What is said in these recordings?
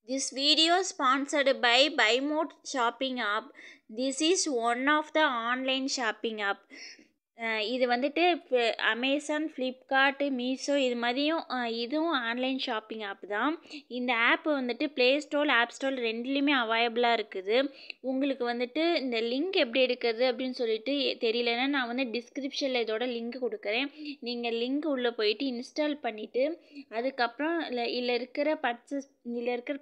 This video is sponsored by BuyMode shopping app. This is one of the online shopping app. இது வந்துட்டு இப்போ Amazon, Flipkart, Meesho இது மாதிரியும் இதுவும் ஆன்லைன் ஷாப்பிங் ஆப் தான். இந்த ஆப் வந்துட்டு ப்ளே ஸ்டோர், ஆப் ஸ்டோர் ரெண்டுலேயுமே அவைலபிளாக இருக்குது. உங்களுக்கு வந்துட்டு இந்த லிங்க் எப்படி எடுக்கிறது அப்படின்னு சொல்லிட்டு தெரியலன்னா நான் வந்து டிஸ்கிரிப்ஷனில் இதோட லிங்க் கொடுக்குறேன். நீங்கள் லிங்க் உள்ளே போயிட்டு இன்ஸ்டால் பண்ணிவிட்டு அதுக்கப்புறம் இதில் இருக்கிற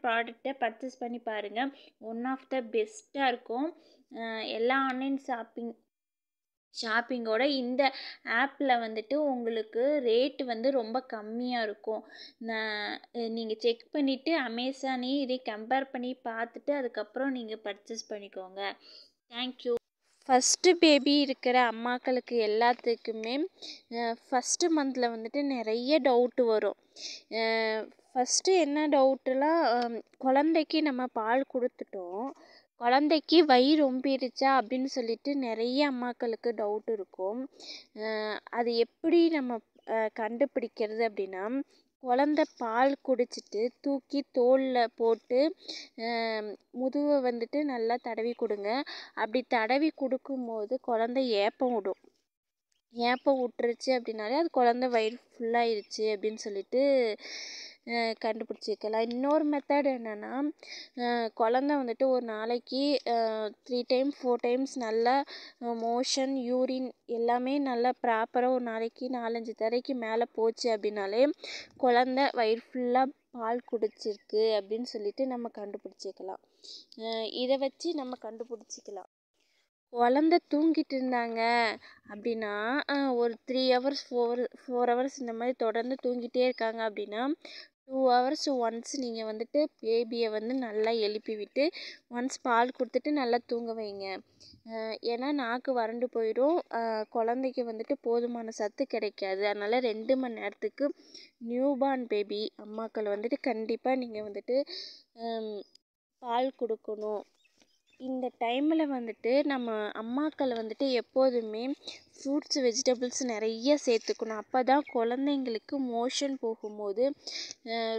ப்ராடக்டை பர்ச்சேஸ் பண்ணி பாருங்கள். ஒன் ஆஃப் த பெஸ்ட்டாக இருக்கும். எல்லா ஆன்லைன் ஷாப்பிங்கோட இந்த ஆப்பில் வந்துட்டு உங்களுக்கு ரேட்டு வந்து ரொம்ப கம்மியாக இருக்கும். நீங்கள் செக் பண்ணிவிட்டு அமேசானையும் இதை கம்பேர் பண்ணி பார்த்துட்டு அதுக்கப்புறம் நீங்கள் பர்ச்சேஸ் பண்ணிக்கோங்க. தேங்க்யூ. ஃபஸ்ட்டு பேபி இருக்கிற அம்மாக்களுக்கு எல்லாத்துக்குமே ஃபஸ்ட்டு மந்தில் வந்துட்டு நிறைய டவுட்டு வரும். ஃபஸ்ட்டு என்ன டவுட்டுலாம், குழந்தைக்கு நம்ம பால் கொடுத்துட்டோம், குழந்தைக்கு வயிறு ரொம்பிருச்சா அப்படின்னு சொல்லிட்டு நிறைய அம்மாக்களுக்கு டவுட் இருக்கும். அது எப்படி நம்ம கண்டுபிடிக்கிறது அப்படின்னா, குழந்த பால் குடிச்சிட்டு தூக்கி தோலில் போட்டு முதுவை வந்துட்டு நல்லா தடவி கொடுங்க. அப்படி தடவி கொடுக்கும்போது குழந்தை ஏப்பம் விடும். ஏப்பம் விட்டுருச்சு அப்படின்னாலே அது குழந்த வயிறு ஃபுல்லாகிருச்சு அப்படின்னு சொல்லிட்டு கண்டுபிடிச்சிக்கலாம். இன்னொரு மெத்தட் என்னென்னா, குழந்த வந்துட்டு ஒரு நாளைக்கு 3 டைம் 4 டைம்ஸ் நல்லா மோஷன், யூரின் எல்லாமே நல்லா ப்ராப்பராக ஒரு நாளைக்கு 4-5 தடவைக்கு மேலே போச்சு அப்படின்னாலே குழந்த வயிறு ஃபுல்லாக பால் குடிச்சிருக்கு அப்படின்னு சொல்லிட்டு நம்ம கண்டுபிடிச்சிக்கலாம். இதை வச்சு நம்ம கண்டுபிடிச்சிக்கலாம். குழந்த தூங்கிட்டு இருந்தாங்க அப்படின்னா ஒரு 3 ஹவர்ஸ் 4 ஹவர்ஸ் இந்த மாதிரி தொடர்ந்து தூங்கிட்டே இருக்காங்க அப்படின்னா 2 ஹவர்ஸ் ஒன்ஸ் நீங்கள் வந்துட்டு பேபியை வந்து நல்லா எழுப்பி விட்டு ஒன்ஸ் பால் கொடுத்துட்டு நல்லா தூங்க வைங்க. ஏன்னா நாக்கு வறண்டு போயிடும், குழந்தைக்கு வந்துட்டு போதுமான சத்து கிடைக்காது. அதனால் 2 மணி நேரத்துக்கு நியூபார்ன் பேபி அம்மாக்கள் வந்துட்டு கண்டிப்பாக நீங்கள் வந்துட்டு பால் கொடுக்கணும். இந்த டைமில் வந்துட்டு நம்ம அம்மாக்கள் வந்துட்டு எப்போதுமே ஃப்ரூட்ஸ், வெஜிடபிள்ஸ் நிறைய சேர்த்துக்கணும். அப்போ தான் குழந்தைங்களுக்கு மோஷன் போகும்போது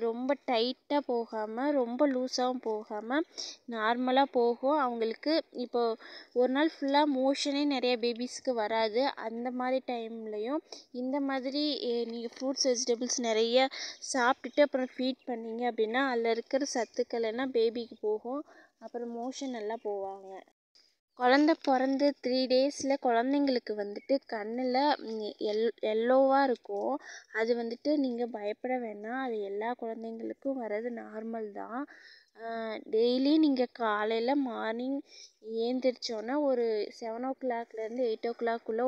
ரொம்ப டைட்டாக போகாமல் ரொம்ப லூஸாகவும் போகாமல் நார்மலாக போகும். அவங்களுக்கு இப்போது ஒரு நாள் ஃபுல்லாக மோஷனே நிறைய பேபிஸ்க்கு வராது. அந்த மாதிரி டைம்லையும் இந்த மாதிரி நீங்கள் ஃப்ரூட்ஸ், வெஜிடபிள்ஸ் நிறைய சாப்பிட்டுட்டு அப்புறம் ஃபீட் பண்ணிங்க அப்படின்னா அதில் இருக்கிற சத்துக்கள் எல்லாம் பேபிக்கு போகும். அப்புறம் மோஷன் நல்லா போவாங்க. குழந்த பிறந்து 3 டேஸில் குழந்தைங்களுக்கு வந்துட்டு கண்ணில் எல்லோவாக இருக்கும். அது வந்துட்டு நீங்கள் பயப்பட வேணாம். அது எல்லா குழந்தைங்களுக்கும் வர்றது நார்மல் தான். டெய்லி நீங்கள் காலையில் மார்னிங் ஏந்திரிச்சோன்னா ஒரு 7 o'clockலேருந்து 8 o'clockக்குள்ளே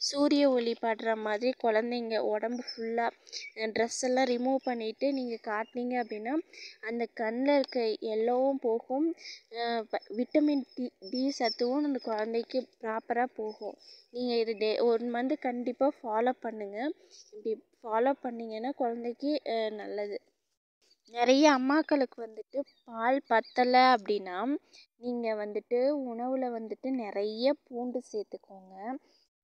சூரிய ஒளி படுற மாதிரி குழந்தைங்க உடம்பு ஃபுல்லாக ட்ரெஸ் எல்லாம் ரிமூவ் பண்ணிவிட்டு நீங்கள் காட்டினீங்க அப்படின்னா அந்த கண்ணில் இருக்க எல்லோவும் போகும். விட்டமின் டி சத்துவும் அந்த குழந்தைக்கு ப்ராப்பராக போகும். நீங்கள் இது 1 மந்த் கண்டிப்பாக ஃபாலோ பண்ணுங்கள். இப்படி ஃபாலோ பண்ணிங்கன்னா குழந்தைக்கு நல்லது. நிறைய அம்மாக்களுக்கு வந்துட்டு பால் பத்தலை அப்படின்னா நீங்கள் வந்துட்டு உணவில் வந்துட்டு நிறைய பூண்டு சேர்த்துக்கோங்க.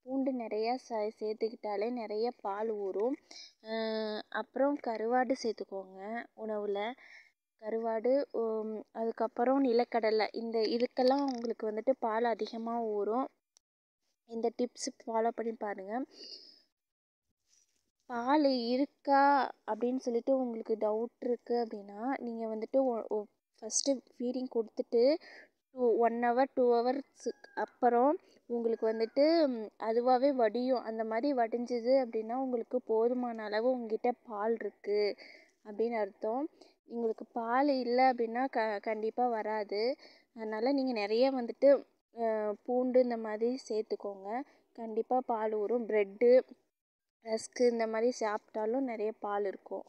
பூண்டு நிறையா சேர்த்துக்கிட்டாலே நிறைய பால் ஊறும். அப்புறம் கருவாடு சேர்த்துக்கோங்க உணவில். கருவாடு, அதுக்கப்புறம் நிலக்கடலை, இதுக்கெல்லாம் உங்களுக்கு வந்துட்டு பால் அதிகமாக ஊறும். இந்த டிப்ஸ் ஃபாலோ பண்ணி பாருங்கள். பால் இருக்கா அப்படின்னு சொல்லிட்டு உங்களுக்கு டவுட் இருக்குது அப்படின்னா நீங்கள் வந்துட்டு ஃபஸ்ட்டு ஃபீடிங் கொடுத்துட்டு 1 hour 2 hours அப்புறம் உங்களுக்கு வந்துட்டு அதுவாகவே வடியும். அந்த மாதிரி வடிஞ்சுது அப்படின்னா உங்களுக்கு போதுமான அளவு உங்ககிட்ட பால் இருக்குது அப்படின்னு அர்த்தம். உங்களுக்கு பால் இல்லை அப்படின்னா கண்டிப்பாக வராது. அதனால் நீங்கள் நிறைய வந்துட்டு பூண்டு இந்த மாதிரி சேர்த்துக்கோங்க. கண்டிப்பாக பால் ஊறும். ப்ரெட்டு, ரஸ்க்கு இந்த மாதிரி சாப்பிட்டாலும் நிறைய பால் இருக்கும்.